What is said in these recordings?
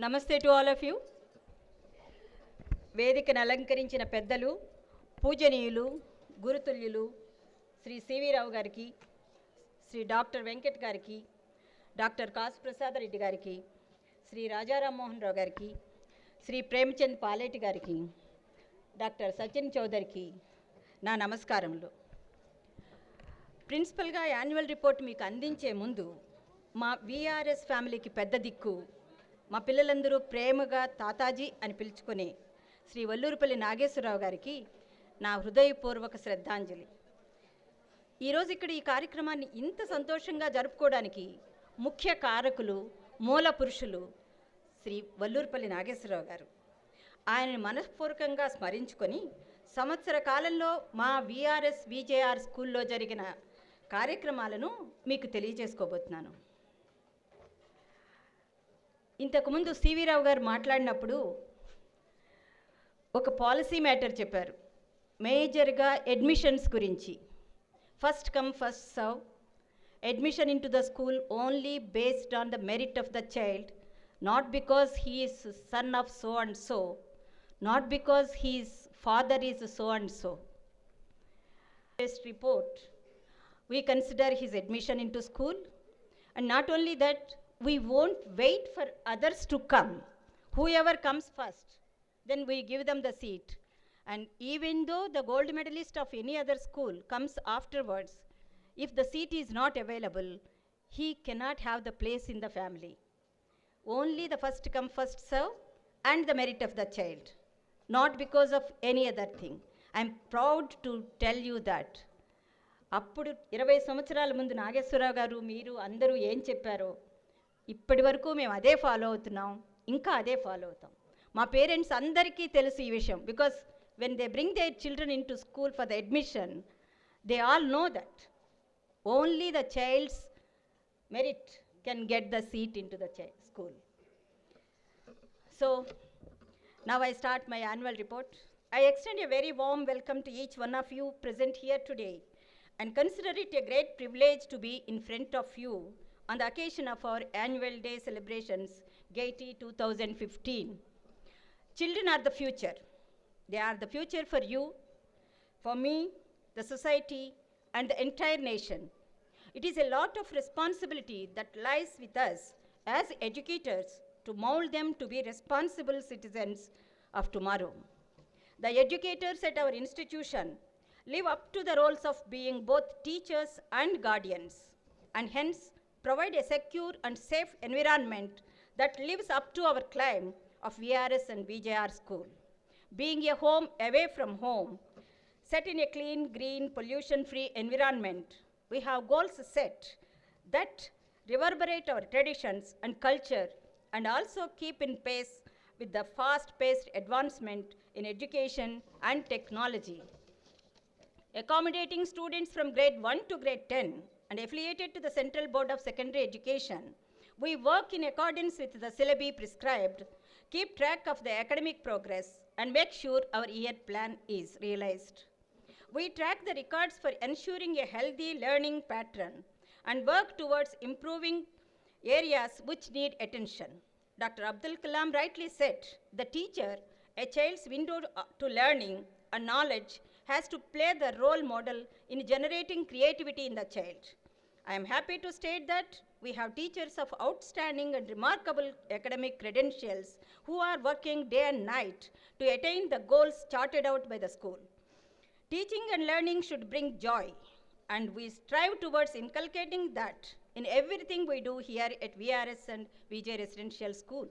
నమస్తే to all of you. వేదికను అలంకరించిన పెద్దలు, పూజనీయులు, గురుతుల్యులు శ్రీ సివి రావు గారికి, శ్రీ డాక్టర్ వెంకట్ గారికి, డాక్టర్ కాసు ప్రసాద్ రెడ్డి గారికి, శ్రీ రాజారామ్మోహన్ రావు గారికి, శ్రీ ప్రేమచంద్ పాలేటి గారికి, డాక్టర్ సచిన్ చౌదరికి నా నమస్కారములు. ప్రిన్సిపల్గా యాన్యువల్ రిపోర్ట్ మీకు అందించే ముందు మా VRS ఫ్యామిలీకి పెద్ద దిక్కు, మా పిల్లలందరూ ప్రేమగా తాతాజీ అని పిలుచుకునే శ్రీ వల్లూరుపల్లి నాగేశ్వరరావు గారికి నా హృదయపూర్వక శ్రద్ధాంజలి. ఈరోజు ఇక్కడ ఈ కార్యక్రమాన్ని ఇంత సంతోషంగా జరుపుకోవడానికి ముఖ్య కారకులు, మూల పురుషులు శ్రీ వల్లూరుపల్లి నాగేశ్వరరావు గారు. ఆయనను మనఃపూర్వకంగా స్మరించుకొని సంవత్సర కాలంలో మా VRS VJR స్కూల్లో జరిగిన కార్యక్రమాలను మీకు తెలియజేసుకోబోతున్నాను. ఇంతకుముందు సివి రావు గారు మాట్లాడినప్పుడు ఒక పాలసీ మ్యాటర్ చెప్పారు, మేజర్గా అడ్మిషన్స్ గురించి. First come first serve, admission in to the school only based on the merit of the child, not because he is son of so and so, not because he's father is so and so. This report, we consider his admission into school, and not only that, we won't wait for others to come. Whoever comes first, then we give them the seat. And even though the gold medalist of any other school comes afterwards, if the seat is not available, he cannot have the place in the family. Only the first come first serve and the merit of the child, not because of any other thing. I am proud to tell you that. అప్పుడు 20 సంవత్సరాల ముందు నాగేశ్వరరావు గారు, మీరు అందరూ ఏం చెప్పారో ఇప్పటి వరకు మేము అదే ఫాలో అవుతున్నాం, ఇంకా అదే ఫాలో అవుతాం. మా పేరెంట్స్ అందరికీ తెలుసు ఈ విషయం, because when they bring their children into school for the admission, they all know that only the child's merit can get the seat into the school. So now I start my annual report. I extend a very warm welcome to each one of you present here today and consider it a great privilege to be in front of you on the occasion of our annual day celebrations, GAIETY 2015. Children are the future. They are the future for you, for me, the society, and the entire nation. It is a lot of responsibility that lies with us as educators to mold them to be responsible citizens of tomorrow. The educators at our institution live up to the roles of being both teachers and guardians, and hence provide a secure and safe environment that lives up to our claim of VRS and VJR school. Being a home away from home, set in a clean, green, pollution-free environment, we have goals set that reverberate our traditions and culture and also keep in pace with the fast-paced advancement in education and technology. Accommodating students from grade 1 to grade 10 and affiliated to the Central Board of Secondary Education, we work in accordance with the syllabi prescribed, keep track of the academic progress, and make sure our year plan is realized. We track the records for ensuring a healthy learning pattern and work towards improving areas which need attention. Dr. Abdul Kalam rightly said, the teacher, a child's window to learning and knowledge, has to play the role model in generating creativity in the child. I am happy to state that we have teachers of outstanding and remarkable academic credentials who are working day and night to attain the goals charted out by the school. Teaching and learning should bring joy, and we strive towards inculcating that in everything we do here at VRS and VJ Residential School.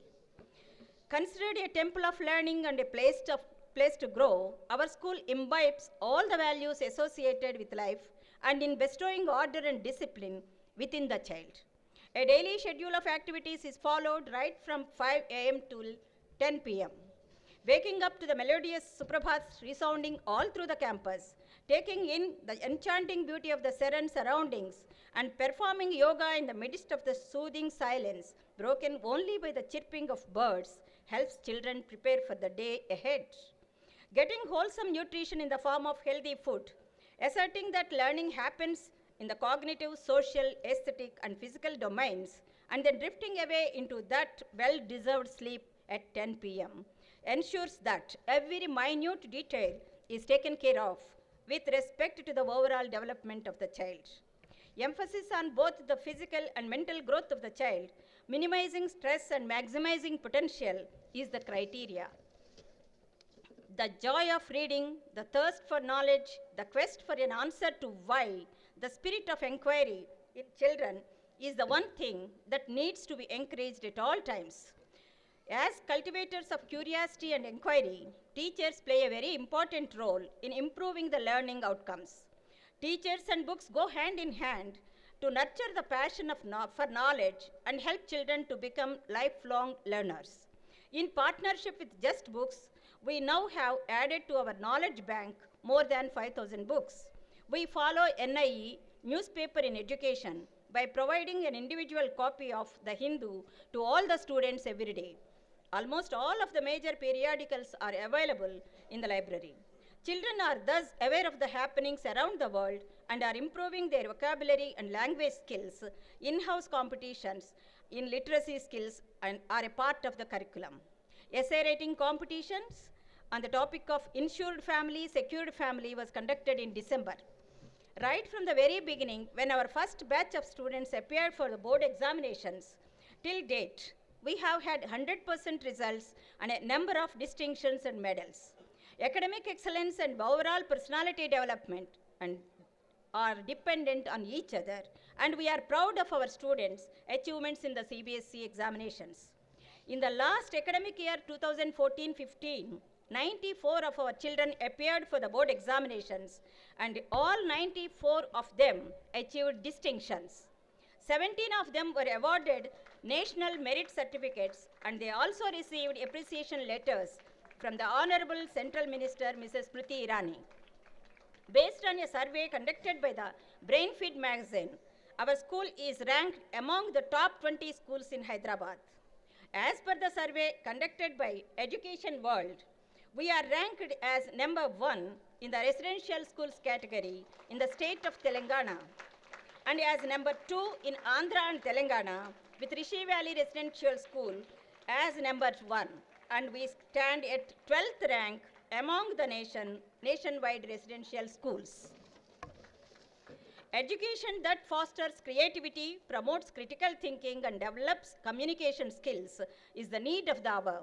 Considered a temple of learning and a place to grow, our school imbibes all the values associated with life and in bestowing order and discipline within the child. A daily schedule of activities is followed right from 5 a.m. to 10 p.m. Waking up to the melodious Suprabhats resounding all through the campus, taking in the enchanting beauty of the serene surroundings, and performing yoga in the midst of the soothing silence, broken only by the chirping of birds, helps children prepare for the day ahead. Getting wholesome nutrition in the form of healthy food, asserting that learning happens in the cognitive, social, aesthetic, and physical domains, and then drifting away into that well-deserved sleep at 10 p.m. ensures that every minute detail is taken care of with respect to the overall development of the child. Emphasis on both the physical and mental growth of the child, minimizing stress and maximizing potential is the criteria. The joy of reading, the thirst for knowledge, the quest for an answer to why, the spirit of inquiry in children is the one thing that needs to be encouraged at all times. As cultivators of curiosity and inquiry, teachers play a very important role in improving the learning outcomes. Teachers and books go hand in hand to nurture the passion for knowledge and help children to become lifelong learners. In partnership with Just Books, we now have added to our knowledge bank more than 5,000 books. We follow NIE, Newspaper in Education, by providing an individual copy of The Hindu to all the students every day. Almost all of the major periodicals are available in the library. Children are thus aware of the happenings around the world and are improving their vocabulary and language skills. In-house competitions in literacy skills and are a part of the curriculum. Essay writing competitions on the topic of insured family, secured family was conducted in December. Right from the very beginning, when our first batch of students appeared for the board examinations, till date, we have had 100% results and a number of distinctions and medals. Academic excellence and overall personality development are dependent on each other, and we are proud of our students' achievements in the CBSE examinations. In the last academic year 2014-15, 94 of our children appeared for the board examinations, and all 94 of them achieved distinctions. 17 of them were awarded national merit certificates, and they also received appreciation letters from the Honorable Central Minister, Mrs. Smriti Irani. Based on a survey conducted by the Brainfeed magazine, our school is ranked among the top 20 schools in Hyderabad. As per the survey conducted by Education World, we are ranked as number 1 in the residential schools category in the state of Telangana, and as number 2 in Andhra and Telangana, with Rishi Valley Residential School as number 1, and we stand at 12th rank among the nationwide residential schools. Education that fosters creativity, promotes critical thinking, and develops communication skills is the need of the hour.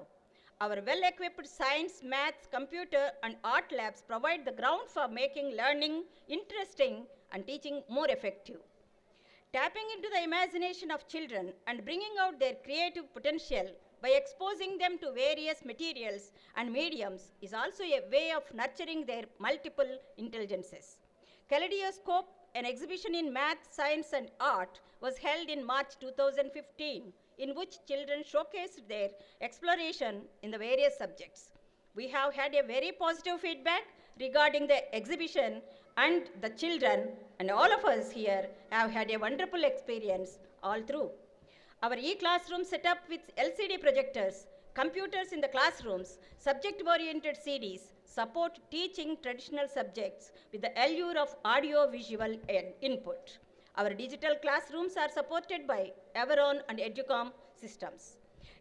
Our well-equipped science, maths, computer, and art labs provide the ground for making learning interesting and teaching more effective. Tapping into the imagination of children and bringing out their creative potential by exposing them to various materials and mediums is also a way of nurturing their multiple intelligences. Kaleidoscope, an exhibition in math, science, and art, was held in March 2015, in which children showcased their exploration in the various subjects. We have had a very positive feedback regarding the exhibition, and the children and all of us here have had a wonderful experience all through. Our e-classroom setup with LCD projectors, computers in the classrooms, subject-oriented CDs support teaching traditional subjects with the allure of audio-visual input. Our digital classrooms are supported by Everon and Educom systems.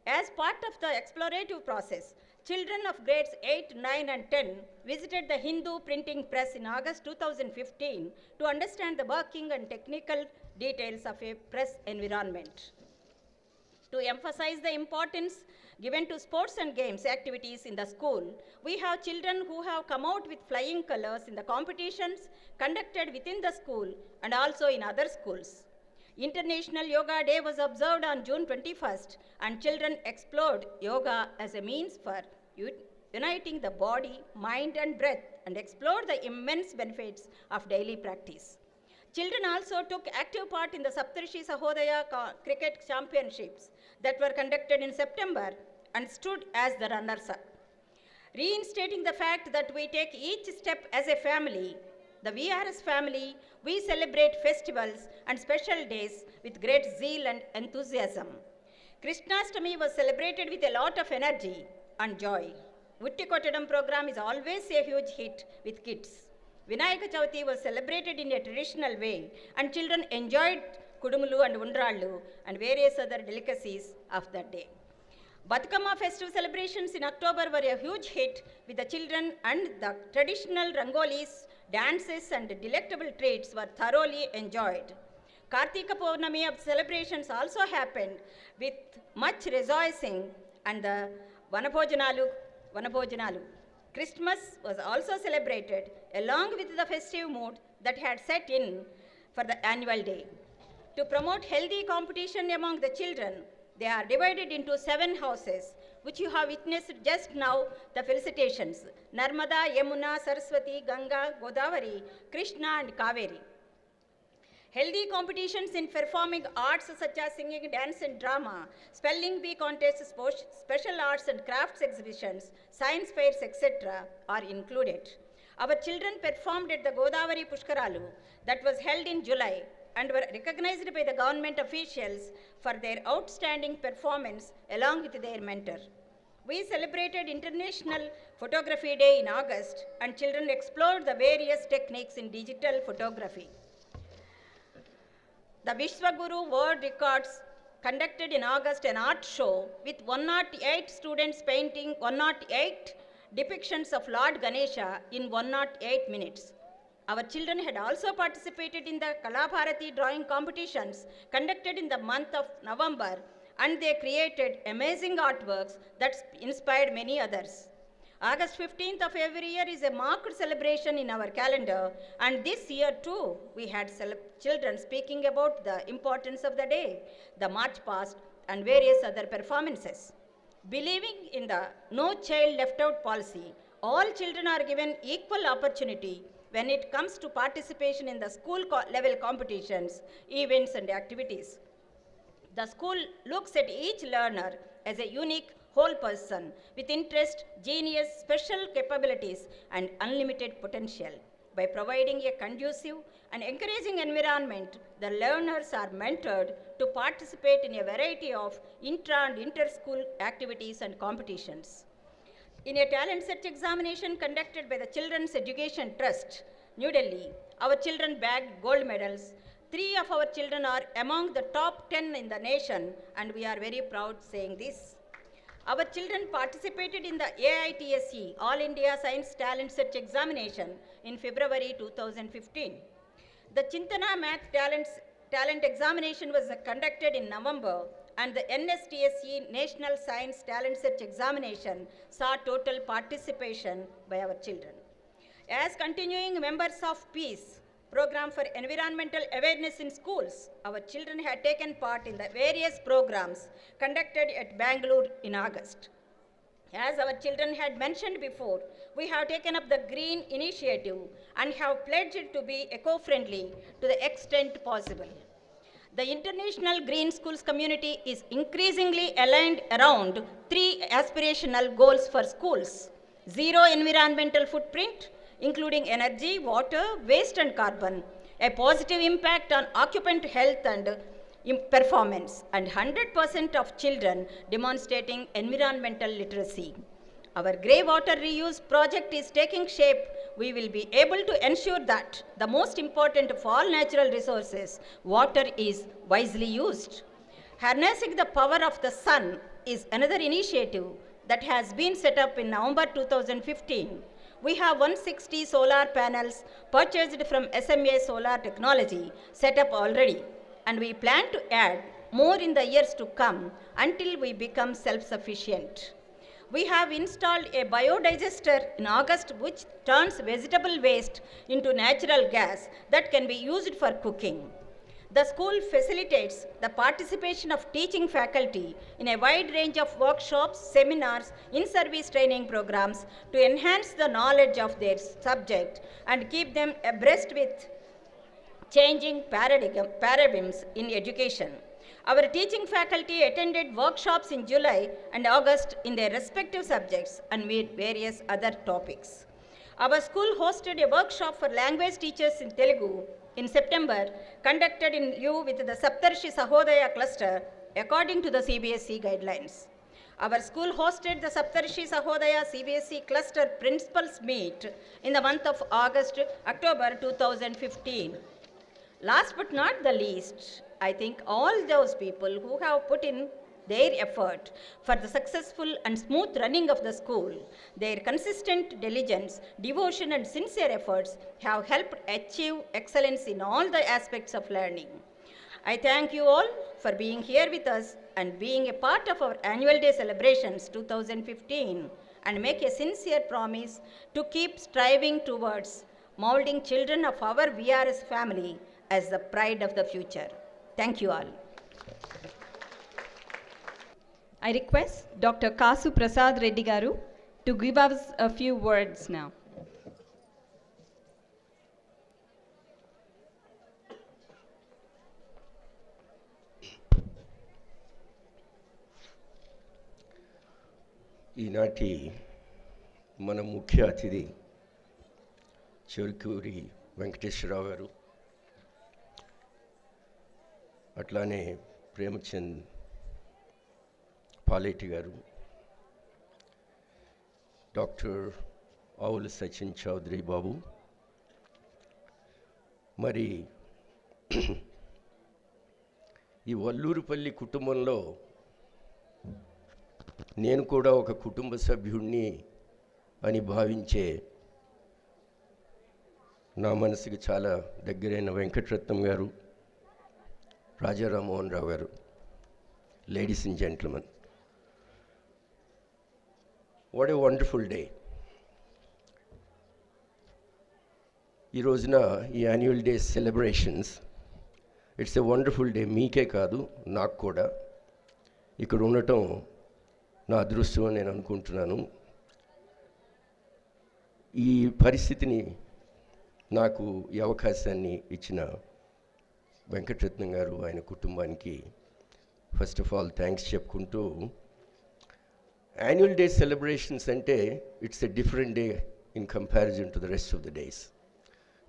As part of the explorative process, children of grades 8, 9, and 10 visited the Hindu printing press in August 2015 to understand the working and technical details of a press environment. To emphasize the importance given to sports and games activities in the school, we have children who have come out with flying colors in the competitions conducted within the school and also in other schools. International Yoga Day was observed on June 21st, and children explored yoga as a means for uniting the body, mind, and breath, and explored the immense benefits of daily practice. Children also took active part in the Saptarishi Sahodaya cricket championships that were conducted in September and stood as the runners-up. Reinstating the fact that we take each step as a family, the VRS family, we celebrate festivals and special days with great zeal and enthusiasm. Krishnastami was celebrated with a lot of energy and joy. Vutti Kottadam program is always a huge hit with kids. Vinayaka Chauthi was celebrated in a traditional way, and children enjoyed kudumulu and undrallu, and various other delicacies of that day. Batukama festive celebrations in October were a huge hit with the children, and the traditional rangolis, dances and delectable treats were thoroughly enjoyed. Kartika Purnami of celebrations also happened with much rejoicing, and the Vanabhojanalu. Christmas was also celebrated along with the festive mood that had set in for the annual day. To promote healthy competition among the children, they are divided into 7 houses, which you have witnessed just now the felicitations: Narmada, Yamuna, Saraswati, Ganga, Godavari, Krishna and Kaveri. Healthy competitions in performing arts such as singing, dance and drama, spelling bee contests, special arts and crafts exhibitions, science fairs, etc. are included. Our children performed at the Godavari Pushkaralu that was held in July and were recognized by the government officials for their outstanding performance along with their mentor. We celebrated International Photography Day in August, and children explored the various techniques in digital photography. The Vishwaguru World Records conducted in August an art show with 108 students painting 108 depictions of Lord Ganesha in 108 minutes. Our children had also participated in the Kalabharati drawing competitions conducted in the month of November, and they created amazing artworks that inspired many others. August 15th of every year is a marked celebration in our calendar, and this year too we had children speaking about the importance of the day, the march past and various other performances. Believing in the no child left out policy, all children are given equal opportunity when it comes to participation in the school level competitions, events and activities. The school looks at each learner as a unique whole person with interest, genius, special capabilities and unlimited potential. By providing a conducive and encouraging environment, the learners are mentored to participate in a variety of intra and inter-school activities and competitions. In a talent search examination conducted by the Children's Education Trust, New Delhi, our children bagged gold medals. 3 of our children are among the top 10 in the nation, and we are very proud saying this. Our children participated in the AITSE, All India Science Talent Search Examination in February 2015. The Chintana Math Talent Examination was conducted in November, and the NSTSE National Science Talent Search Examination saw total participation by our children. As continuing members of Peace Program for Environmental Awareness in Schools, our children had taken part in the various programs conducted at Bangalore in August. As our children had mentioned before, we have taken up the Green Initiative and have pledged to be eco-friendly to the extent possible. The International Green Schools community is increasingly aligned around 3 aspirational goals for schools: zero environmental footprint, including energy, water, waste and carbon, a positive impact on occupant health and performance, and 100% of children demonstrating environmental literacy. Our grey water reuse project is taking shape. We will be able to ensure that the most important of all natural resources, water, is wisely used. Harnessing the power of the sun is another initiative that has been set up in November 2015. We have 160 solar panels purchased from SMA Solar Technology set up already, and we plan to add more in the years to come until we become self-sufficient. We have installed a biodigester in August which turns vegetable waste into natural gas that can be used for cooking. The school facilitates the participation of teaching faculty in a wide range of workshops, seminars, in-service training programs to enhance the knowledge of their subject and keep them abreast with changing paradigms in education. Our teaching faculty attended workshops in July and August in their respective subjects and with various other topics. Our school hosted a workshop for language teachers in Telugu in September, conducted in lieu with the Saptarshi Sahodaya cluster according to the CBSE guidelines. Our school hosted the Saptarshi Sahodaya CBSE cluster principals meet in the month of October 2015. Last but not the least, I thank all those people who have put in their effort for the successful and smooth running of the school. Their consistent diligence, devotion, and sincere efforts have helped achieve excellence in all the aspects of learning. I thank you all for being here with us and being a part of our annual day celebrations 2015, and make a sincere promise to keep striving towards molding children of our VRS family as the pride of the future. Thank you all. I request Dr. Kasu Prasad Reddy Garu to give us a few words now. ఈనాటి మన ముఖ్య అతిథి చెరుకూరి వెంకటేశ్వరరావు గారు, అట్లానే ప్రేమచంద్ పాలేటి గారు, doctor ఆవుల సచిన్ చౌదరి బాబు, మరి ఈ వల్లూరుపల్లి కుటుంబంలో నేను కూడా ఒక కుటుంబ సభ్యుడిని అని భావించే నా మనసుకి చాలా దగ్గరైన వెంకటరత్నం గారు, రాజారామ్మోహన్ రావు గారు, ladies and gentlemen, what a wonderful day. ఈ రోజున ఈ annual day celebrations, it's a wonderful day. మీకే కాదు, నాకు కూడా ఇక్కడ ఉండటం నా అదృష్టం అని నేను అనుకుంటున్నాను. ఈ పరిస్థితిని, నాకు ఈ అవకాశాన్ని ఇచ్చిన వెంకటరత్నం గారు, ఆయన కుటుంబానికి ఫస్ట్ ఆఫ్ ఆల్ థ్యాంక్స్ చెప్పుకుంటూ, యాన్యువల్ డే సెలబ్రేషన్స్ అంటే it's a different day in comparison to the rest of the days.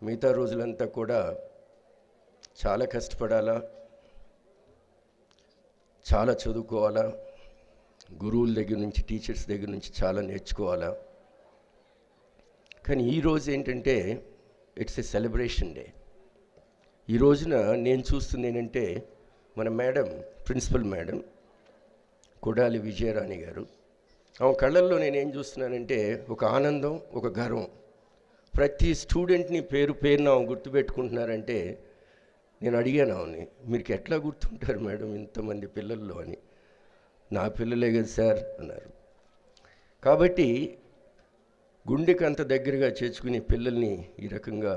మిగతా రోజులంతా కూడా చాలా కష్టపడాలా, చాలా చదువుకోవాలా, గురువుల దగ్గర నుంచి, టీచర్స్ దగ్గర నుంచి చాలా నేర్చుకోవాలా. కానీ ఈరోజు ఏంటంటే ఇట్స్ ఎ సెలబ్రేషన్ డే. ఈ రోజున నేను చూస్తుంది ఏంటంటే, మన madam, principal madam Kodali Vijayarani garu, ఆమె కళ్ళల్లో నేనేం చూస్తున్నానంటే ఒక ఆనందం, ఒక గర్వం. ప్రతి స్టూడెంట్ని పేరు పేరున ఆమె గుర్తుపెట్టుకుంటున్నారంటే, నేను అడిగాను ఆమెని, మీకు ఎట్లా గుర్తుంటారు మేడం ఇంతమంది పిల్లల్లో అని. నా పిల్లలే కదా సార్ అన్నారు. కాబట్టి గుండెకి అంత దగ్గరగా చేర్చుకుని పిల్లల్ని ఈ రకంగా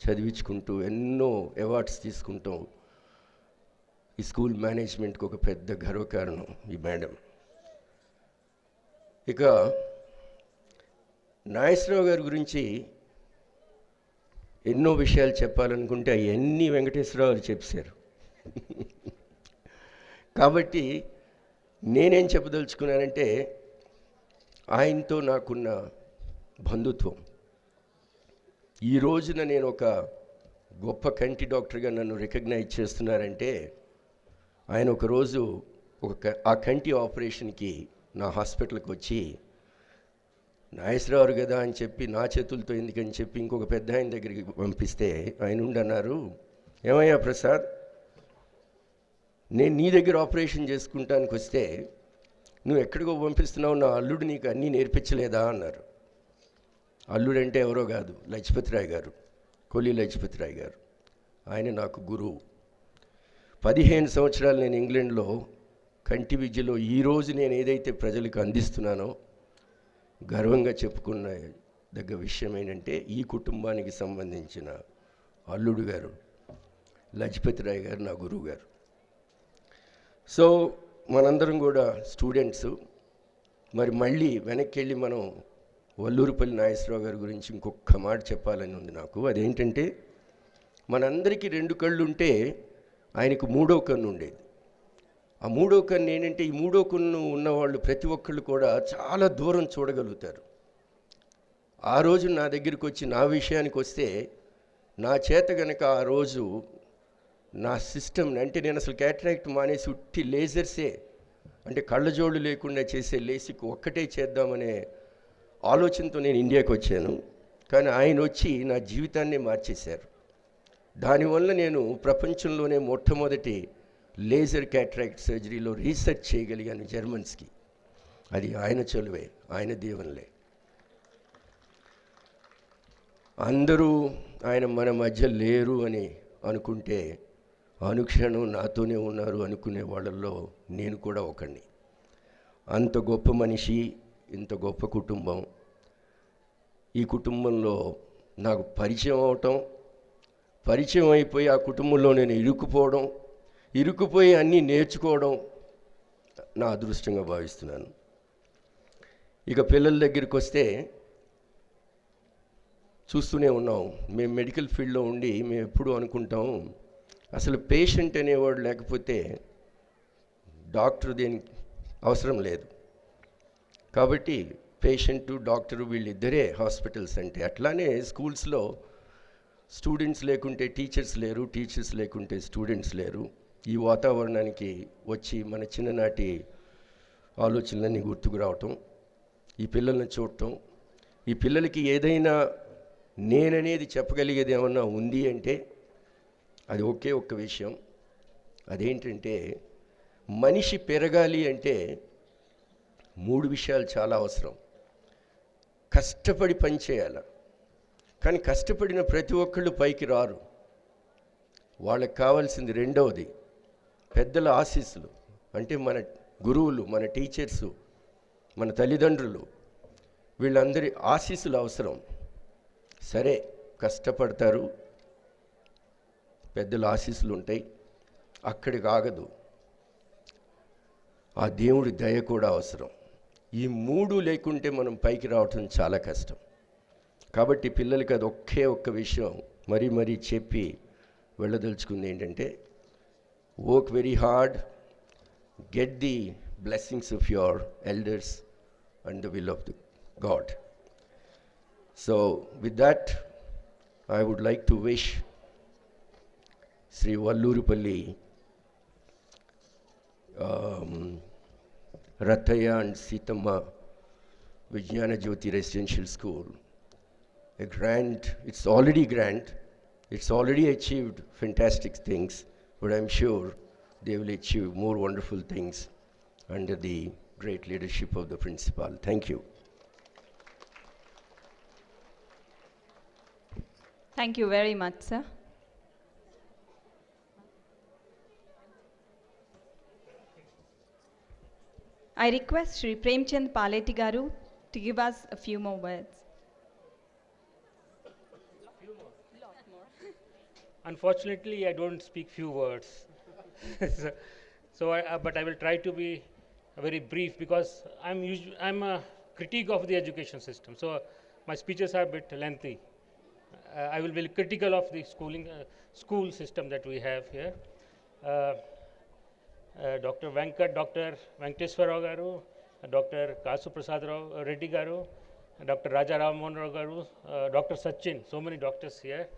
చదివించుకుంటూ ఎన్నో అవార్డ్స్ తీసుకుంటాం. ఈ స్కూల్ మేనేజ్మెంట్కి ఒక పెద్ద గర్వకారణం ఈ మేడం. ఇక నాగేశ్వరరావు గారి గురించి ఎన్నో విషయాలు చెప్పాలనుకుంటే అవన్నీ వెంకటేశ్వరరావు గారు చెప్పారు. కాబట్టి నేనేం చెప్పదలుచుకున్నానంటే, ఆయనతో నాకున్న బంధుత్వం, ఈ రోజున నేను ఒక గొప్ప కంటి డాక్టర్గా నన్ను రికగ్నైజ్ చేస్తున్నారంటే, ఆయన ఒకరోజు ఆ కంటి ఆపరేషన్కి నా హాస్పిటల్కి వచ్చి, నాగేశ్వరరావు కదా అని చెప్పి నా చేతులతో ఎందుకని చెప్పి ఇంకొక పెద్ద ఆయన దగ్గరికి పంపిస్తే, ఆయన ఉండి అన్నారు, ఏమయ్యా ప్రసాద్, నేను నీ దగ్గర ఆపరేషన్ చేసుకుంటానికి వస్తే నువ్వు ఎక్కడికో పంపిస్తున్నావు, నా అల్లుడు నీకు అన్నీ నేర్పించలేదా అన్నారు. అల్లుడు అంటే ఎవరో కాదు, లజపతిరాయ్ గారు, కొల్లి లజపతిరాయ్ గారు. ఆయన నాకు గురువు. 15 సంవత్సరాలు నేను ఇంగ్లాండ్లో కంటి విద్యలో ఈరోజు నేను ఏదైతే ప్రజలకు అందిస్తున్నానో గర్వంగా చెప్పుకున్న దగ్గర విషయం ఏంటంటే, ఈ కుటుంబానికి సంబంధించిన అల్లుడు గారు లజపతిరాయ్ గారు నా గురువు గారు. సో మనందరం కూడా స్టూడెంట్స్. మరి మళ్ళీ వెనక్కి వెళ్ళి మనం వల్లూరుపల్లి నాగేశ్వరరావు గారి గురించి ఇంకొక మాట చెప్పాలని ఉంది నాకు. అదేంటంటే, మనందరికీ 2 కళ్ళు ఉంటే ఆయనకు 3వ కన్ను ఉండేది. ఆ 3వ కన్ను ఏంటంటే, ఈ 3వ కన్ను ఉన్నవాళ్ళు ప్రతి ఒక్కళ్ళు కూడా చాలా దూరం చూడగలుగుతారు. ఆ రోజు నా దగ్గరికి వచ్చి నా విషయానికి వస్తే, నా చేత గనక ఆ రోజు నా సిస్టమ్ అంటే, నేను అసలు క్యాటరాక్ట్ మానేసి ఉట్టి లేజర్సే అంటే కళ్ళజోళ్ళు లేకుండా చేసే లేసిక్ ఒక్కటే చేద్దామనే ఆలోచనతో నేను ఇండియాకి వచ్చాను. కానీ ఆయన వచ్చి నా జీవితాన్ని మార్చేశారు. దానివల్ల నేను ప్రపంచంలోనే మొట్టమొదటి లేజర్ క్యాట్రాక్ట్ సర్జరీలో రీసెర్చ్ చేయగలిగాను జర్మన్స్కి. అది ఆయన చలువే, ఆయన దీవెనలే. అందరూ ఆయన మన మధ్య లేరు అని అనుకుంటే అనుక్షణం నాతోనే ఉన్నారు అనుకునే వాళ్ళల్లో నేను కూడా ఒకడిని. అంత గొప్ప మనిషి, ఇంత గొప్ప కుటుంబం. ఈ కుటుంబంలో నాకు పరిచయం అయిపోయి ఆ కుటుంబంలో నేను ఇరుక్కుపోయి అన్నీ నేర్చుకోవడం నా అదృష్టంగా భావిస్తున్నాను. ఇక పిల్లల దగ్గరికి వస్తే చూస్తూనే ఉన్నాం. మేము మెడికల్ ఫీల్డ్లో ఉండి మేము ఎప్పుడూ అనుకుంటాం, అసలు పేషెంట్ అనేవాడు లేకపోతే డాక్టర్ దేనికి అవసరం లేదు. కాబట్టి పేషెంటు డాక్టరు వీళ్ళిద్దరే హాస్పిటల్స్ అంటే. అట్లానే స్కూల్స్లో స్టూడెంట్స్ లేకుంటే టీచర్స్ లేరు, టీచర్స్ లేకుంటే స్టూడెంట్స్ లేరు. ఈ వాతావరణానికి వచ్చి మన చిన్ననాటి ఆలోచనలన్నీ గుర్తుకు రావటం, ఈ పిల్లల్ని చూడటం, ఈ పిల్లలకి ఏదైనా నేననేది చెప్పగలిగేది ఏమన్నా ఉంది అంటే అది ఒకే ఒక్క విషయం. అదేంటంటే మనిషి పెరగాలి అంటే 3 విషయాలు చాలా అవసరం. కష్టపడి పని చేయాలి, కానీ కష్టపడిన ప్రతి ఒక్కళ్ళు పైకి రారు. వాళ్ళకి కావాల్సింది రెండవది పెద్దల ఆశీస్సులు. అంటే మన గురువులు, మన టీచర్సు, మన తల్లిదండ్రులు, వీళ్ళందరి ఆశీస్సులు అవసరం. సరే, కష్టపడతారు, పెద్దల ఆశీస్సులు ఉంటాయి, అక్కడికి ఆగదు. ఆ దేవుడి దయ కూడా అవసరం. ఈ 3 లేకుంటే మనం పైకి రావటం చాలా కష్టం. కాబట్టి పిల్లలకి అది ఒక్క విషయం మరీ చెప్పి వెళ్ళదలుచుకుంది ఏంటంటే, work very hard, get the blessings of your elders and the will of the God. So with that, I would like to wish Sri Vallurupalli Rathaya and Sithamma Vijnana Jyoti Residential School it's already grand, it's already achieved fantastic things, but I'm sure they will achieve more wonderful things under the great leadership of the principal. Thank you. Thank you very much, sir. I request Shri Premchand Paleti Garu to give us a few more words. Unfortunately, I don't speak few words. But I will try to be very brief because I'm a critique of the education system. So my speeches are a bit lengthy. I will be critical of the school system that we have here. Dr. Venkateswara Garu, Dr. Kasu Prasad Reddy Garu, Dr. Raja Rammohan Rao Garu, Dr. Sachin, so many doctors here,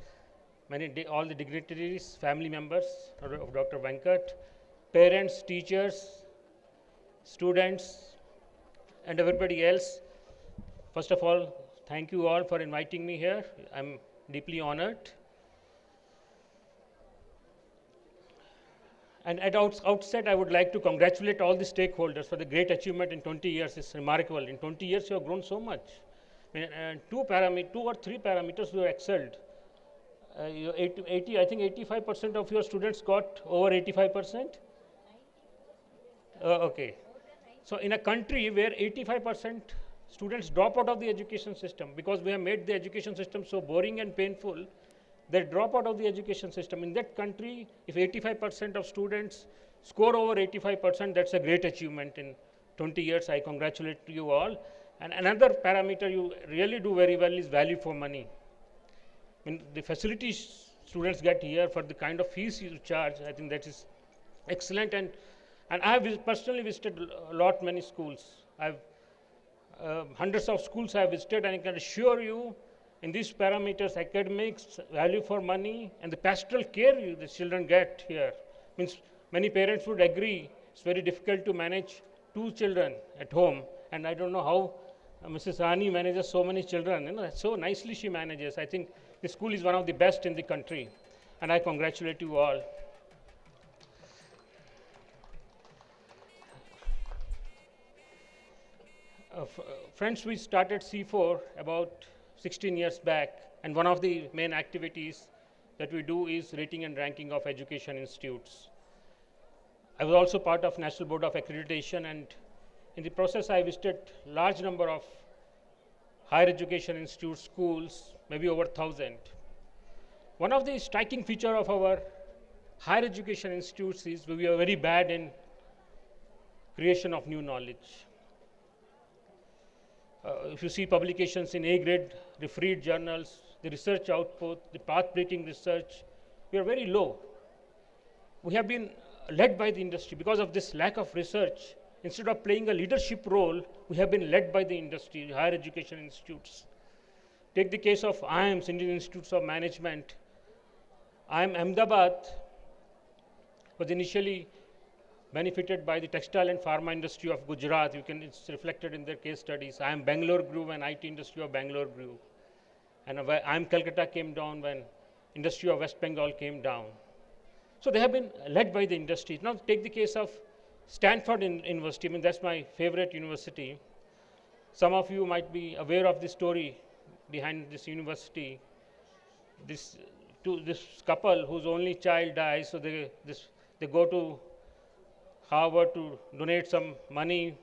all the dignitaries, family members of Dr. Venkat, parents, teachers, students, and everybody else. First of all, thank you all for inviting me here. I'm deeply honored. And at outset, I would like to congratulate all the stakeholders for the great achievement in 20 years. It's remarkable. In 20 years, you have grown so much. Two or three parameters you have excelled. 80, I think 85% of your students got over 85%. Okay. So in a country where 85% students drop out of the education system because we have made the education system so boring and painful, they drop out of the education system. In that country, if 85% of students score over 85%, that's a great achievement in 20 years. I congratulate you all. And another parameter you really do very well is value for money. I mean, the facilities students get here for the kind of fees you charge, I think that is excellent. And I have personally visited many schools. Hundreds of schools I have visited, and I can assure you, in these parameters, academics, value for money, and the pastoral care the children get here, means many parents would agree it's very difficult to manage 2 children at home, and I don't know how Mrs. Rani manages so many children. So nicely she manages. I think the school is one of the best in the country. and I congratulate you all. Friends, we started C4 about 16 years back, and one of the main activities that we do is rating and ranking of education institutes. I was also part of National Board of Accreditation, and in the process I visited large number of higher education institutes, schools, maybe over 1,000. One of the striking feature of our higher education institutes is we are very bad in creation of new knowledge. If you see publications in A-grade refereed journals, the research output, the path-breaking research, we are very low. We have been led by the industry. Because of this lack of research, instead of playing a leadership role, we have been led by the industry, higher education institutes. Take the case of IIMs, Indian Institutes of Management. IIM Ahmedabad was initially benefited by the textile and pharma industry of Gujarat. It's reflected in their case studies. IIM Bangalore grew when IT industry of Bangalore grew. And IIM Calcutta came down when industry of West Bengal came down. So they have been led by the industry. Now take the case of Stanford University. I mean, that's my favorite university. Some of you might be aware of the story behind this university. This couple whose only child dies, so they go to Harvard to donate some money,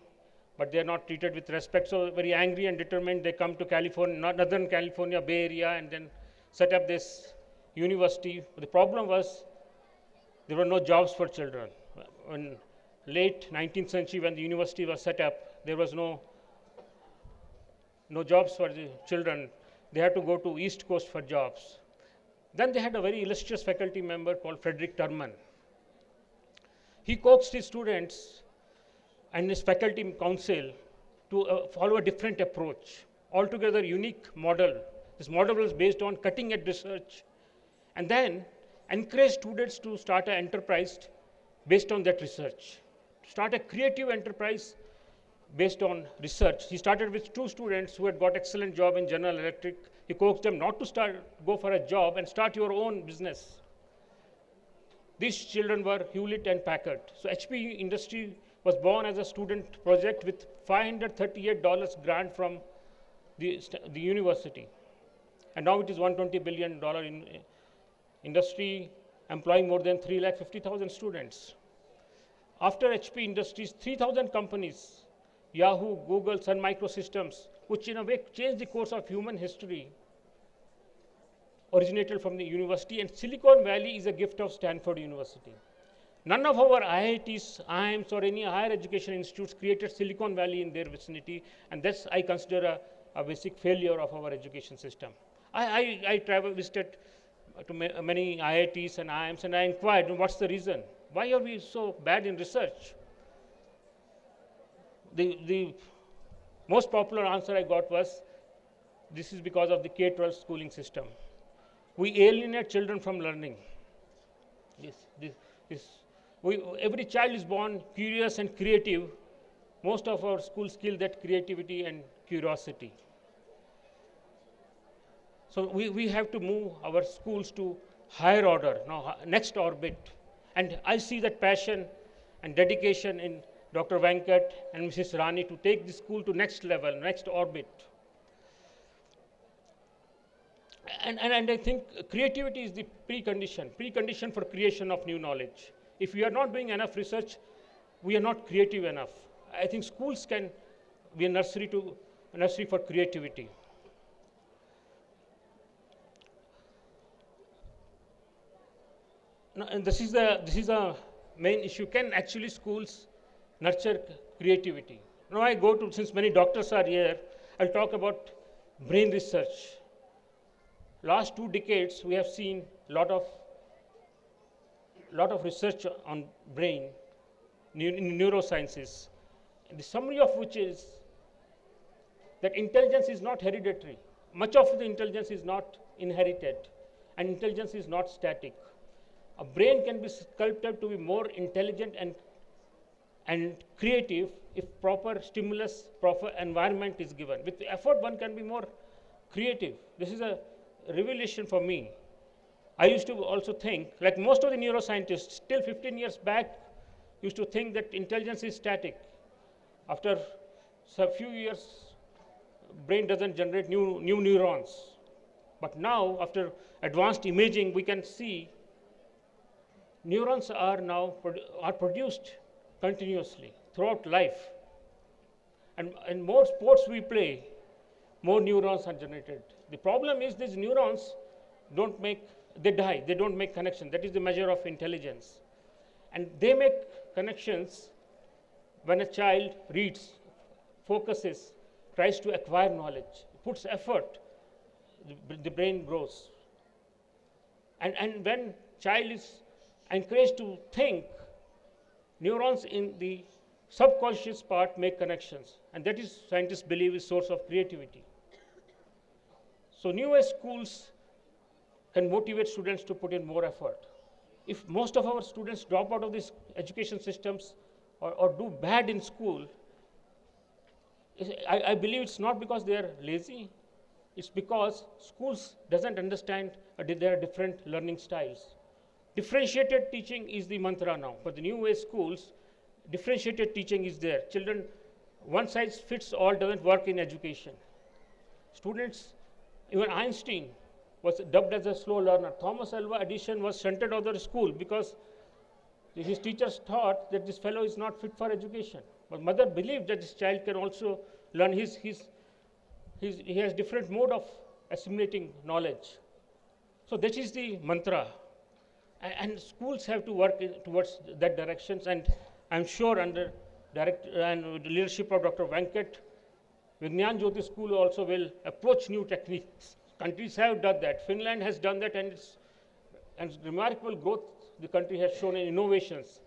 but they are not treated with respect. So very angry and determined, they come to California, Northern California, Bay Area, and then set up this university. But the problem was there were no jobs for children. In late 19th century, when the university was set up, there was no jobs for the children. They had to go to East Coast for jobs. Then they had a very illustrious faculty member called Frederick Terman. He coaxed his students and his faculty council to follow a different approach, altogether unique model. This model was based on cutting-edge research, and then encourage students to start an enterprise based on that research, start a creative enterprise based on research. He started with 2 students who had got excellent job in General Electric. He coaxed them not to go for a job and start your own business. These children were Hewlett and Packard. So HP Industry was born as a student project with $538 grant from the university. And now it is $120 billion in industry, employing more than 350,000 students. After HP Industries, 3,000 companies, Yahoo, Google, Sun Microsystems, which in a way changed the course of human history, originated from the university, and Silicon Valley is a gift of Stanford University. None of our IITs, IIMs, or any higher education institutes created Silicon Valley in their vicinity, and that's, I consider, a basic failure of our education system. I visited to many IITs and IIMs, and I inquired, what's the reason? Why are we so bad in research? The most popular answer I got was, this is because of the K-12 schooling system. We alienate children from learning. Every child is born curious and creative. Most of our schools kill that creativity and curiosity. So we have to move our schools to higher order, now next orbit. And I see that passion and dedication in Dr. Venkat and Mrs. Rani to take the school to next level, next orbit. And I think creativity is the precondition for creation of new knowledge. If we are not doing enough research, we are not creative enough. I think schools can be a nursery for creativity. Now, and this is a main issue. Can actually schools nurture creativity? Now I go to, since many doctors are here, I'll talk about brain research. Last 2 decades, we have seen a lot of research on brain in neurosciences. The summary of which is that intelligence is not hereditary. Much of the intelligence is not inherited, and intelligence is not static. A brain can be sculpted to be more intelligent and creative if proper stimulus, proper environment is given. With effort, one can be more creative. This is a revelation for me. I used to also think, like most of the neuroscientists, till 15 years back, used to think that intelligence is static. After a few years, brain doesn't generate new neurons. But now, after advanced imaging, we can see neurons are now produced continuously throughout life. And more sports we play, more neurons are generated. The problem is these neurons they die, they don't make connection. That is the measure of intelligence. And they make connections when a child reads, focuses, tries to acquire knowledge, puts effort, the brain grows. And when child is encouraged to think, neurons in the subconscious part make connections, and that is, scientists believe, is source of creativity. So new age schools can motivate students to put in more effort. If most of our students drop out of these education systems or do bad in school, I believe it's not because they are lazy, it's because schools doesn't understand there are different learning styles. Differentiated teaching is the mantra now. For the new age schools, differentiated teaching is there. Children, one size fits all doesn't work in education. Students, even Einstein was dubbed as a slow learner. Thomas Alva Edison was shunted out of the school because his teachers thought that this fellow is not fit for education. But mother believed that this child can also learn. He has different mode of assimilating knowledge. So that is the mantra. And schools have to work towards that directions, and I'm sure under leadership of Dr. Venkat, Vignan Jyoti School also will approach new techniques. Countries have done that. Finland has done that, and remarkable growth the country has shown in innovations.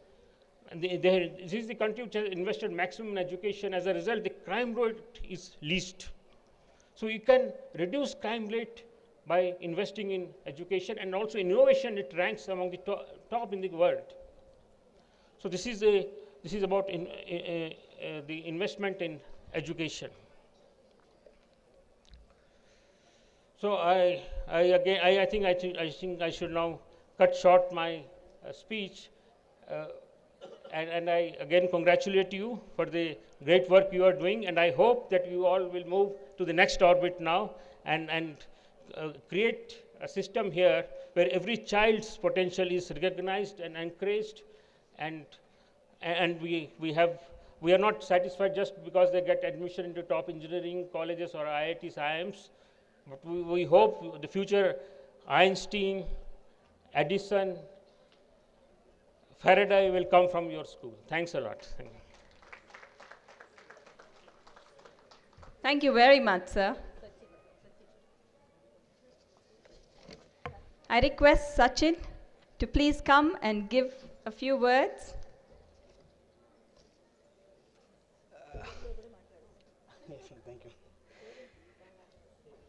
And this is the country which has invested maximum in education. As a result, the crime rate is least. So you can reduce crime rate by investing in education, and also innovation. It ranks among the top in the world. So this is about the investment in education. So I think I should now cut short my speech, and I again congratulate you for the great work you are doing, and I hope that you all will move to the next orbit now and create a system here where every child's potential is recognized and encouraged, and we are not satisfied just because they get admission into top engineering colleges or IITs, IIMs, but we hope the future Einstein, Edison, Faraday will come from your school. Thanks a lot. Thank you. Thank you very much, sir. I request Sachin to please come and give a few words. Thank you.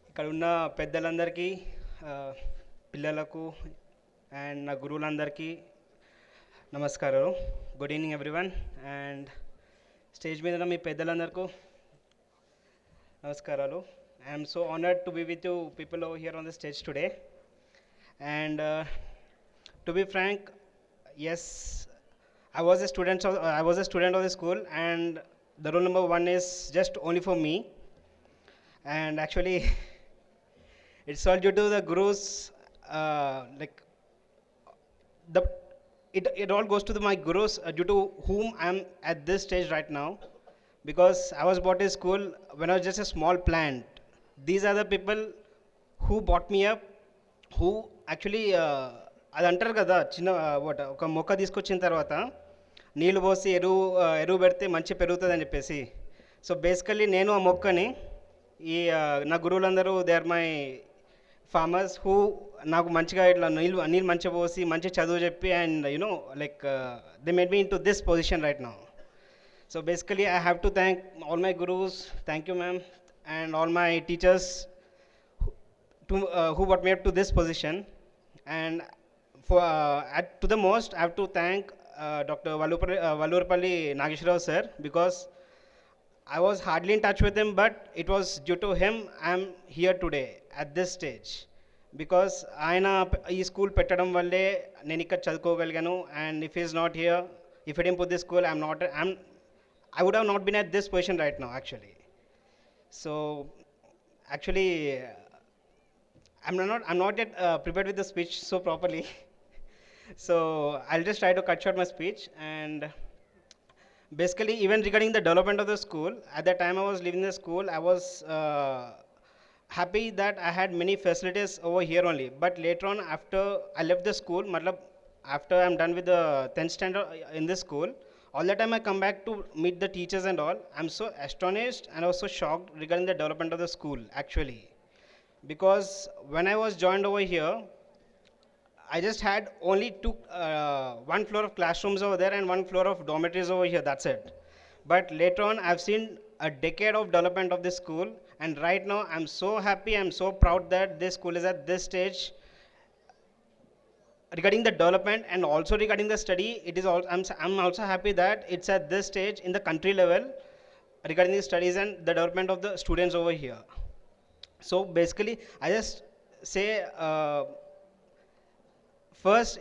ఇక్కడ ఉన్న పెద్దలందరికీ, పిల్లలకు and నా గురువులందరికీ నమస్కారం. Good evening everyone. And stage మీద మీ పెద్దలందరికీ నమస్కారాలు. I'm so honoured to be with you people over here on the stage today. And to be frank, yes, I was a student of the school, and the roll number 1 is just only for me. And actually, it's all due to the gurus. It all goes to my gurus, due to whom I'm at this stage right now. Because I was brought to school when I was just a small plant. These are the people who brought me up, who actually అది అంటారు కదా, ఒక మొక్క తీసుకొచ్చిన తర్వాత నీళ్ళు పోసి ఎరువు పెడితే మంచి పెరుగుతుంది అని చెప్పేసి. సో బేసికల్లీ నేను ఆ మొక్కని, నా గురువులందరూ they are my farmers who నాకు మంచిగా ఇట్లా నీళ్ళు మంచిగా పోసి మంచి చదువు చెప్పి, and you know like they made me into this position right now. So basically I have to thank all my gurus. Thank you, ma'am, and all my teachers who brought me up to this position. And to the most, I have to thank Dr. Vallurpalli Nageshwarao sir, because I was hardly in touch with him, but it was due to him I am here today at this stage. Because ఆయన ఈ school పెట్టడం వల్లే నేను ఇక్కడ చదువుకోగలిగాను. And if is not here, if it ఇంప్ this school, I would have not been at this position right now actually. So actually I'm not yet prepared with the speech so properly. So I'll just try to cut short my speech. And basically, even regarding the development of the school, at the time I was leaving the school, I was happy that I had many facilities over here only. But later on, after I left the school, matlab, after I'm done with the 10th standard in this school, all the time I come back to meet the teachers and all, I'm so astonished and also shocked regarding the development of the school actually. Because when I was joined over here, I just had only one floor of classrooms over there and one floor of dormitories over here. That's it. But later on, I've seen a decade of development of this school, and right now, I'm so happy. I'm so proud that this school is at this stage regarding the development and also regarding the study. It is also, I'm also happy that it's at this stage in the country level regarding the studies and the development of the students over here. So basically, I just say. First,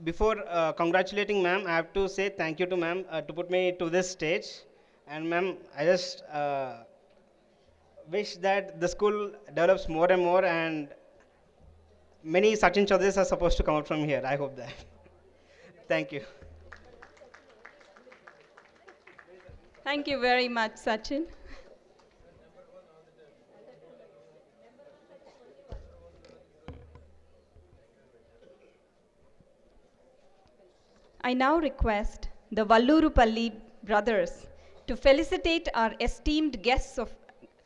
before congratulating ma'am, I have to say thank you to ma'am to put me to this stage. And ma'am, I just wish that the school develops more and more, and many Sachin Chaudharys are supposed to come out from here. I hope that. Thank you. Thank you very much, Sachin. I now request the Vallurupalli brothers to felicitate our esteemed guests of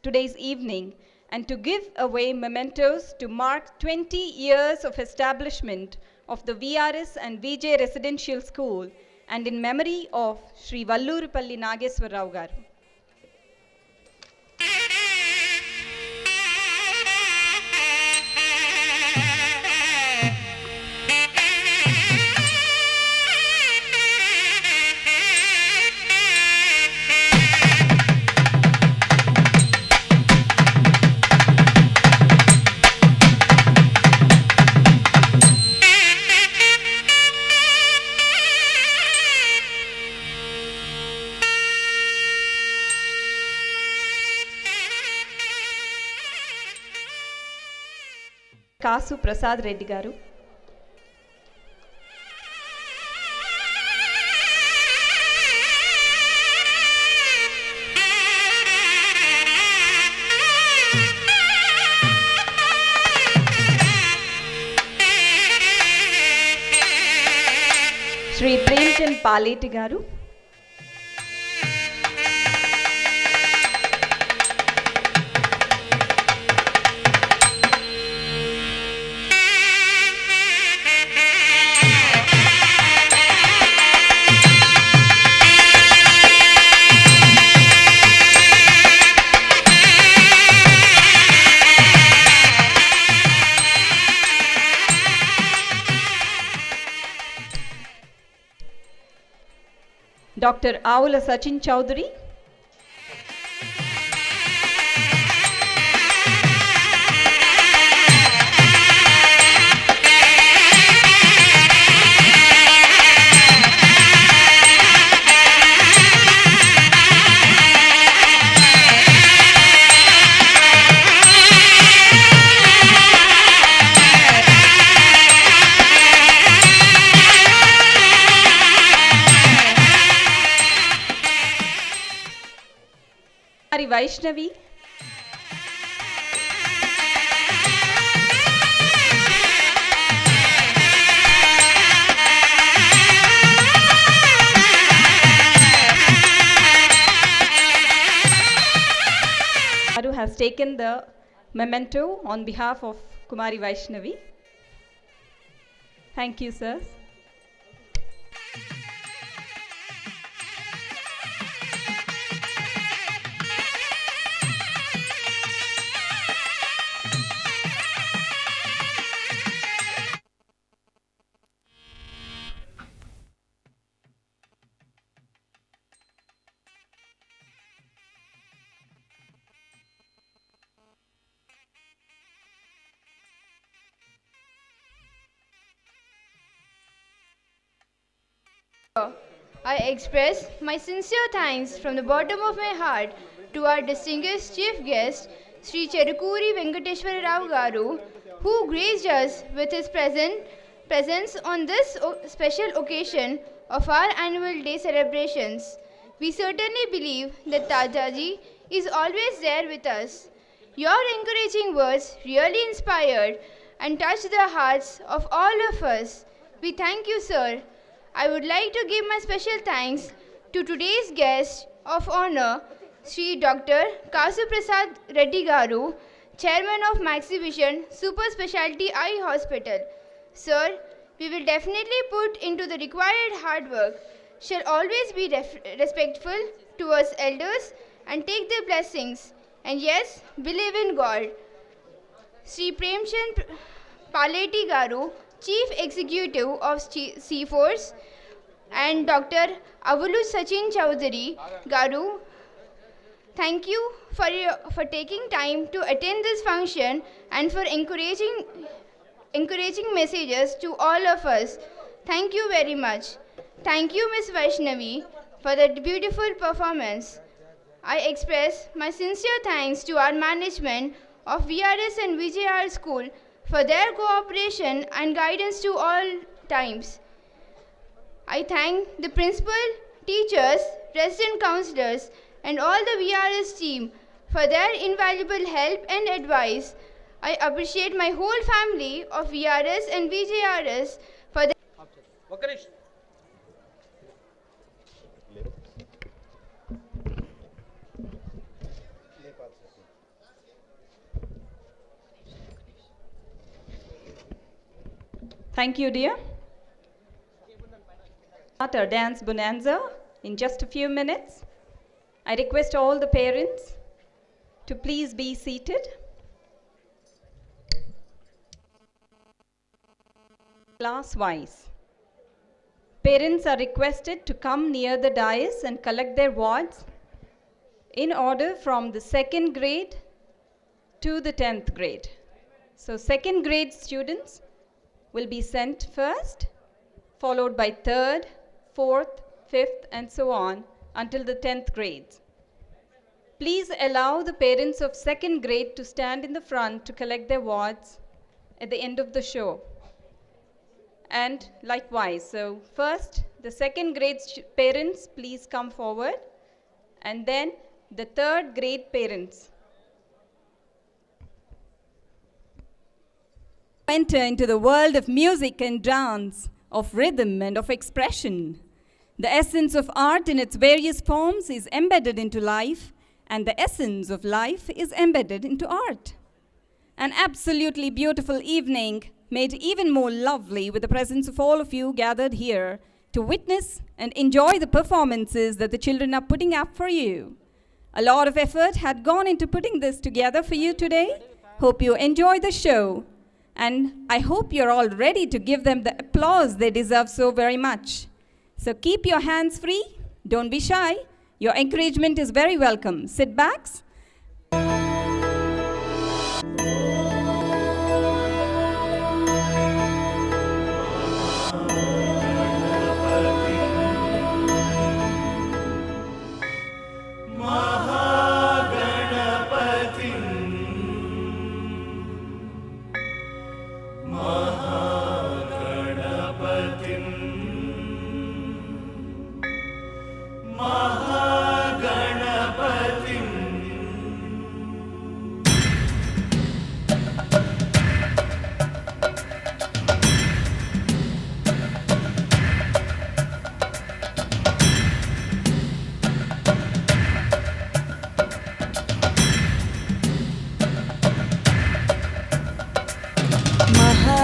today's evening and to give away mementos to mark 20 years of establishment of the VRS and VJ Residential School and in memory of Sri Vallurupalli Nageswar Rao garu. కాసు ప్రసాద్ రెడ్డి గారు. శ్రీ ప్రేమ్చంద్ పాలేటి గారు. Doctor ఆవుల Sachin Chowdary. Vaishnavi. Aru has taken the memento on behalf of Kumari Vaishnavi. Thank you, sir. I express my sincere thanks from the bottom of my heart to our distinguished chief guest, Sri Cherukuri Venkateshwara Rao Garu, who graced us with his presence on this special occasion of our annual day celebrations. We certainly believe that Tajaji is always there with us. Your encouraging words really inspired and touched the hearts of all of us. We thank you, sir. I would like to give my special thanks to today's guest of honor, Sri Dr. Kasu Prasad Reddy Garu, Chairman of Maxivision Super Specialty Eye Hospital. Sir, we will definitely put into the required hard work, shall always be respectful towards elders and take their blessings, and yes, believe in God. Sri Premchand Paleti Garu, Chief Executive of C-Force, and Dr. Avulu Sachin Chowdhury Garu, thank you for taking time to attend this function and for encouraging messages to all of us. Thank you very much. Thank you, Ms. Vaishnavi, for that beautiful performance. I express my sincere thanks to our management of VRS and VJR School for their cooperation and guidance to all times. I thank the principal, teachers, resident counselors, and all the VRS team for their invaluable help and advice. I appreciate my whole family of VRS and VJRS for their Thank you, dear. Start our dance bonanza in just a few minutes. I request all the parents to please be seated. Class-wise. Parents are requested to come near the dais and collect their wards in order from the 2nd grade to the 10th grade. So 2nd grade students will be sent first, followed by 3rd, 4th, 5th, and so on until the 10th grades. Please allow the parents of 2nd grade to stand in the front to collect their wards at the end of the show. And likewise, so first the 2nd grade parents, please come forward, and then the 3rd grade parents. Enter into the world of music and dance, of rhythm and of expression. The essence of art in its various forms is embedded into life, and the essence of life is embedded into art. An absolutely beautiful evening, made even more lovely with the presence of all of you gathered here to witness and enjoy the performances that the children are putting up for you. A lot of effort had gone into putting this together for you today. Hope you enjoy the show. And I hope you're all ready to give them the applause they deserve so very much. So keep your hands free. Don't be shy. Your encouragement is very welcome. Sit back.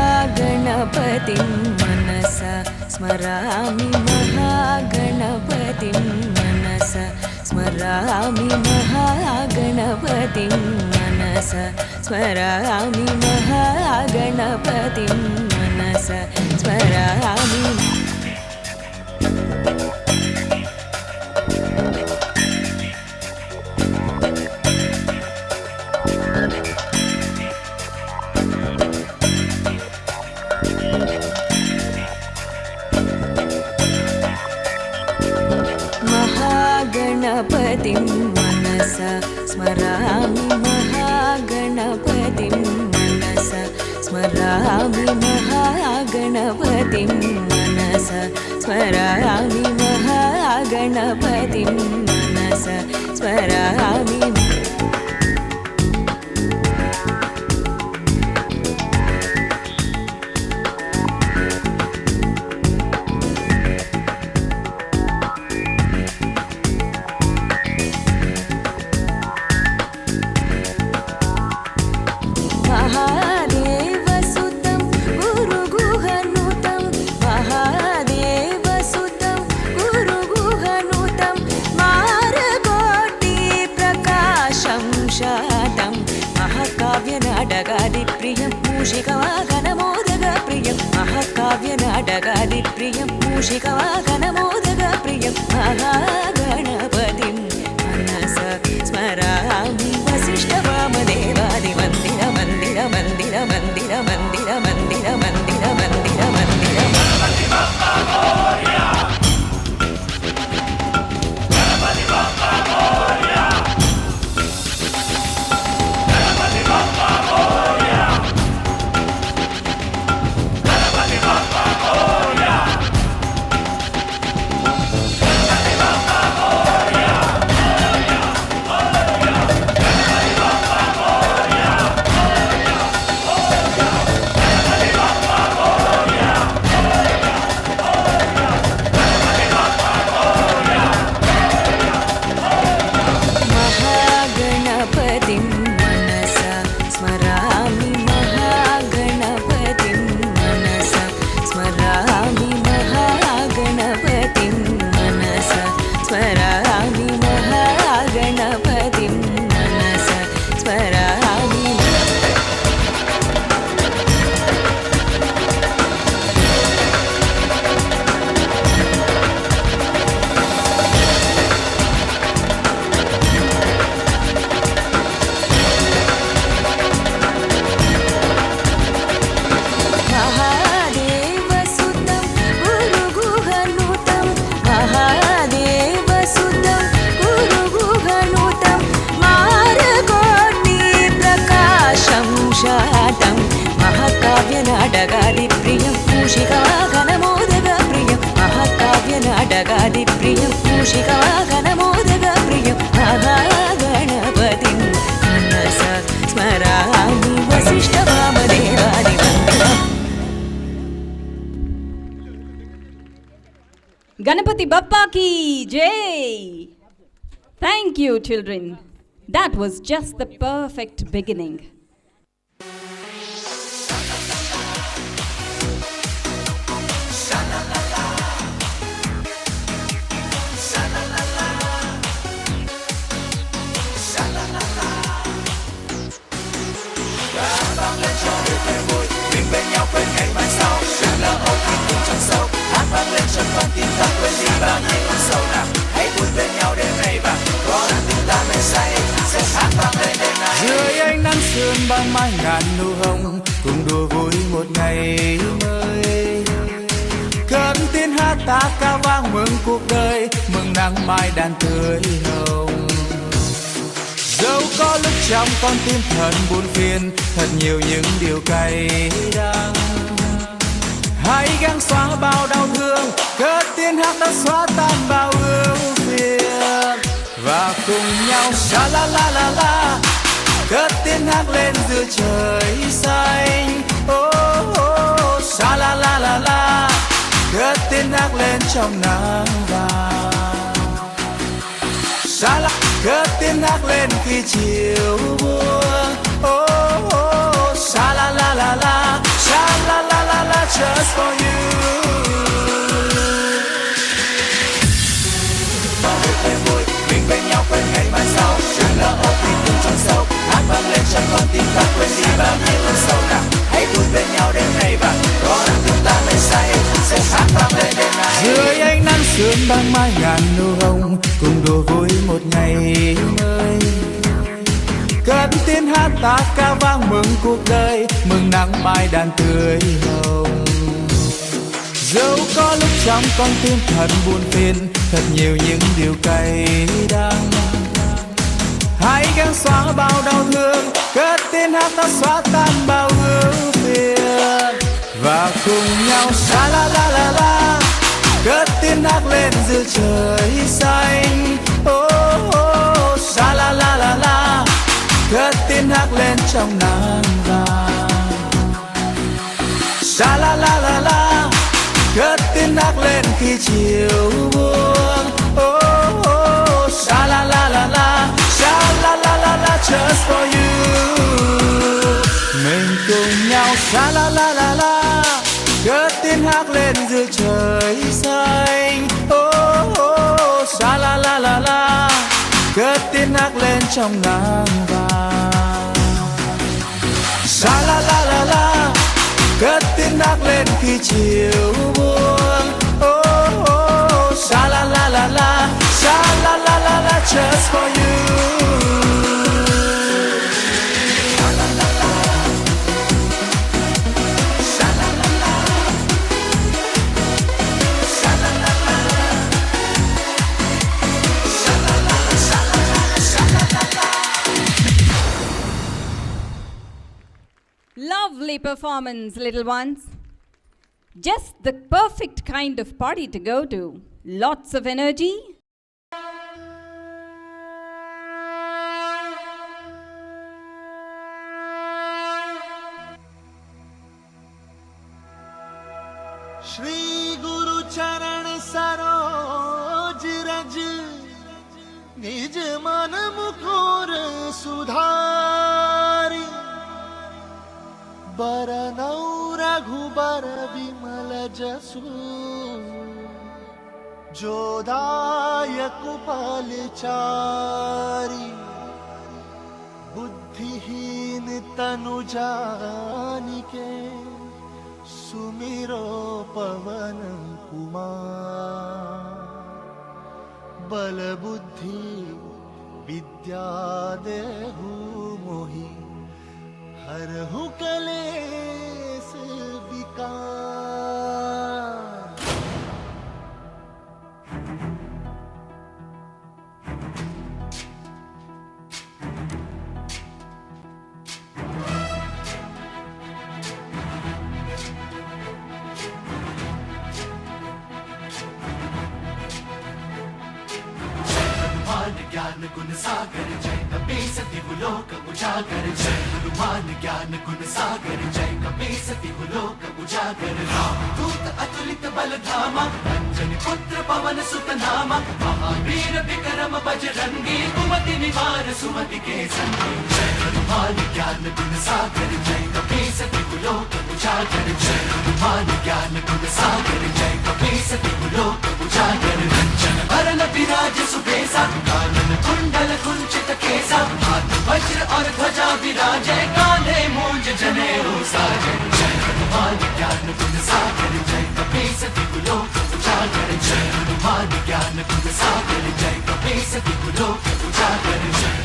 महागणपतिं मनसा स्मरामि महागणपतिं मनसा स्मरामि महागणपतिं मनसा स्मरामि महागणपतिं मनसा स्मरामि महागणपतिं मनसा स्मरामि महागणपतिं मनसा स्मरामि महागणपतिं मनसा स्मरामि महागणपतिं मनसा स्मरामि महादेवसुतं गुरुगुहनुतं महादेवसुतं गुरुगुहनुतं मारकोटिप्रकाशं शातं महाकाव्यनाटकादिप्रियं मूषिकवाहनमोदकप्रियं महाकाव्यनाटकादिप्रियं मूषिकवाहनमोदकप्रियं महागणपतिं मनसा स्मरामि वसिष्ठवामदेवादिमन्दिर मन्दिर मन्दिर मन्दिर मन्दिर मन्दिर मन्दिर मन्दिर मन्दिर महागणपतिं मनसा स्मरामि महागणपतिं मनसा स्मरामि महागणपतिं मनसा स्मरामि महागणपतिं मनसा स्मरामि महादेवसुतं गुरुगुहनुतं महादेवसुतं गुरुगुहनुतं मारकोटिप्रकाशं शातं महाकाव्यनाटकादिप्रियं मूषिकवाहनमोदकप्रियं महाकाव्यनाटकादिप्रियं मूषिकवाहनमोदकप्रियं महागणपतिं मनसा स्मरामि वसिष्ठवामदेवादिमन्दिरम् Ganapati Bappa ki Jai! Thank you, children. That was just the perfect beginning. Dưới ánh nắng sương ban mai ngàn nụ hồng, cùng đùa vui một ngày mới. Cất tiếng hát ta ca vang mừng cuộc đời, mừng nắng mai đàn tươi hồng. Dẫu có lúc trong con tim thật buồn phiền, thật nhiều những điều cay đắng. Hãy gắng xóa bao đau thương, cất tiếng hát đã xóa tan bao ưu phiền. Và cùng nhau sha la la la la, cất tiếng hát lên giữa trời xanh. Oh, oh, sha la la la la, cất tiếng hát lên trong nắng vàng. Sha la, cất tiếng hát lên khi chiều buông. Oh, oh, sha la la la la, sha la la la la, just for you. Bên nhau quên ngày mai sau, chẳng lỡ ôm tình thương trong sâu, hát vang lên trong con tim ta quên đi bao nhiêu ước sâu nào. Hãy vui bên nhau đêm nay và có nắng chúng ta mê say, sẽ hát vang lên đêm nay. Dưới ánh nắng sương ban mai ngàn nụ hồng, cùng đùa vui một ngày mới. Cất tiếng hát ta ca vang mừng cuộc đời, mừng nắng mai đàn tươi hồng. Dẫu có lúc trong con tim thật buồn phiền, thật nhiều những điều cay đắng. Hãy gắng xóa bao đau thương, cất tiếng hát ta xóa tan bao ưu phiền, và cùng nhau sa la la la la, cất tiếng hát lên giữa trời xanh. Oh, oh, sa la la la la, cất tiếng hát lên trong nắng vàng. Sa la la la la, cất tiếng hát lên khi chiều buông. Oh, oh, sa la la la la, sa la la la la, just for you. Mình cùng nhau sa la la la la, cất tiếng hát lên giữa trời xanh. Oh, oh, sa la la la la, cất tiếng hát lên trong nắng vàng. Sa la la la la, cất tiếng hát lên khi chiều buông. Oh, oh, sa la la la la, sa la la la la, just for you. Lovely performance, little ones. Just the perfect kind of party to go to. Lots of energy. Shri गुरु चरण सरोज रज, निज मन मुकुर सुधारी। बरनौ रघुबर विमल जसु, जो दायक फलचारी। बुद्धिहीन तनु जानिके, सुमिरो पवन कुमार। बल बुद्धि विद्या देहु मोहि, हरहु कलेस विकार। ज्ञान गुण सागर जय कपीस दिवलोक उजागर। जय हनुमान ज्ञान गुण सागर जय कपीस दिवलोक उजागर। दूत अतुलित बल धामा, अंजनी पुत्र पवन सुत नामा। महावीर विक्रम बजरंगी, कुमति निवार सुमति के संगी। जय हनुमान ज्ञान गुण सागर जय कपीस दिवलोक उजागर। जय हनुमान ज्ञान गुण सागर जय कपीस दिवलोक उजागर। कंचन वरन विराज सुबेसा, कानन कुंडल कुंचित केसा। हाथ वज्र और ध्वजा विराजे, कांधे मूंज जनेऊ साजे। जय हनुमान ज्ञान गुण सागर जय कपीस दिवलोक उजागर। जय हनुमान ज्ञान गुण सागर जय कपीस दिवलोक उजागर। जय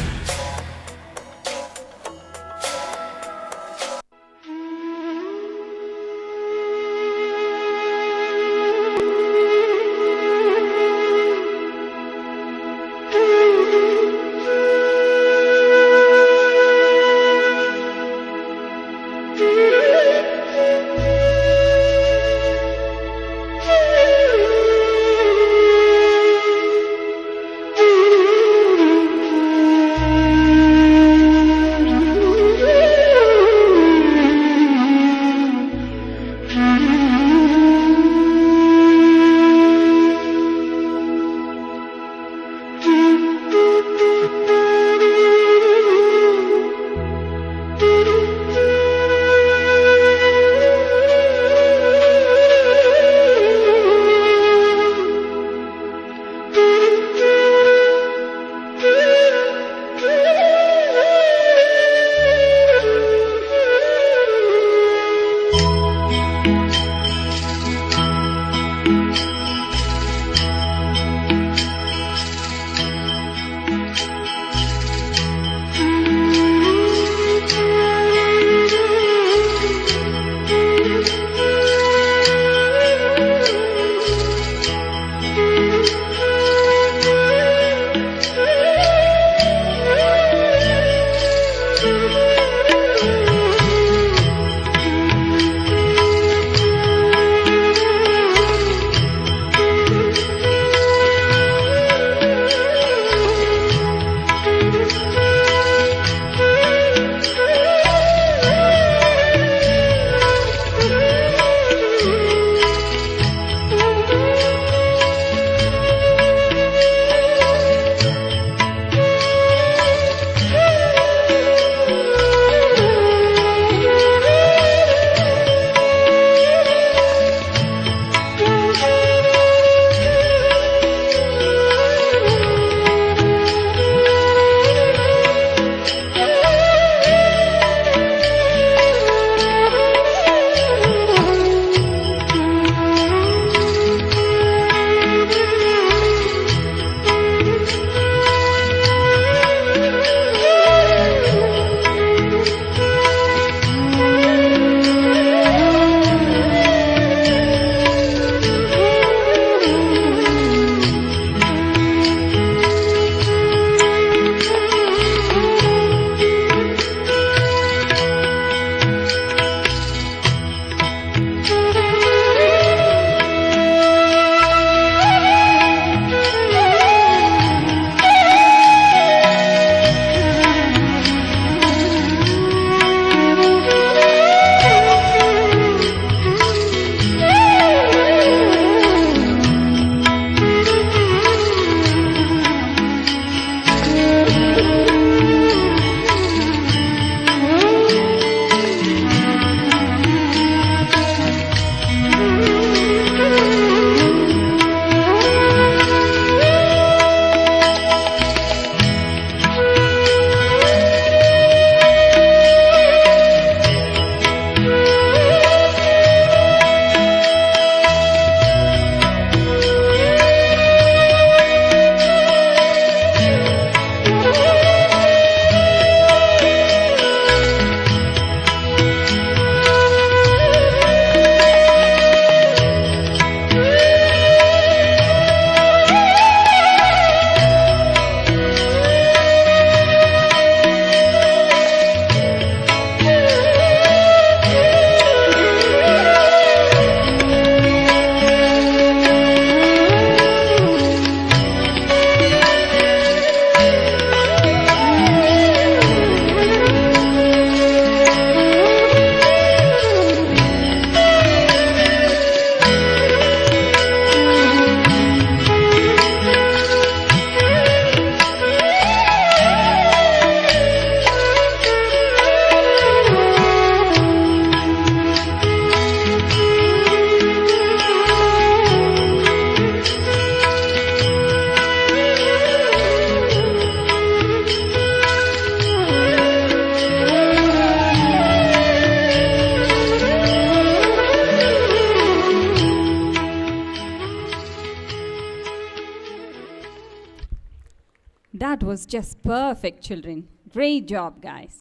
That was just perfect, children. Great job, guys.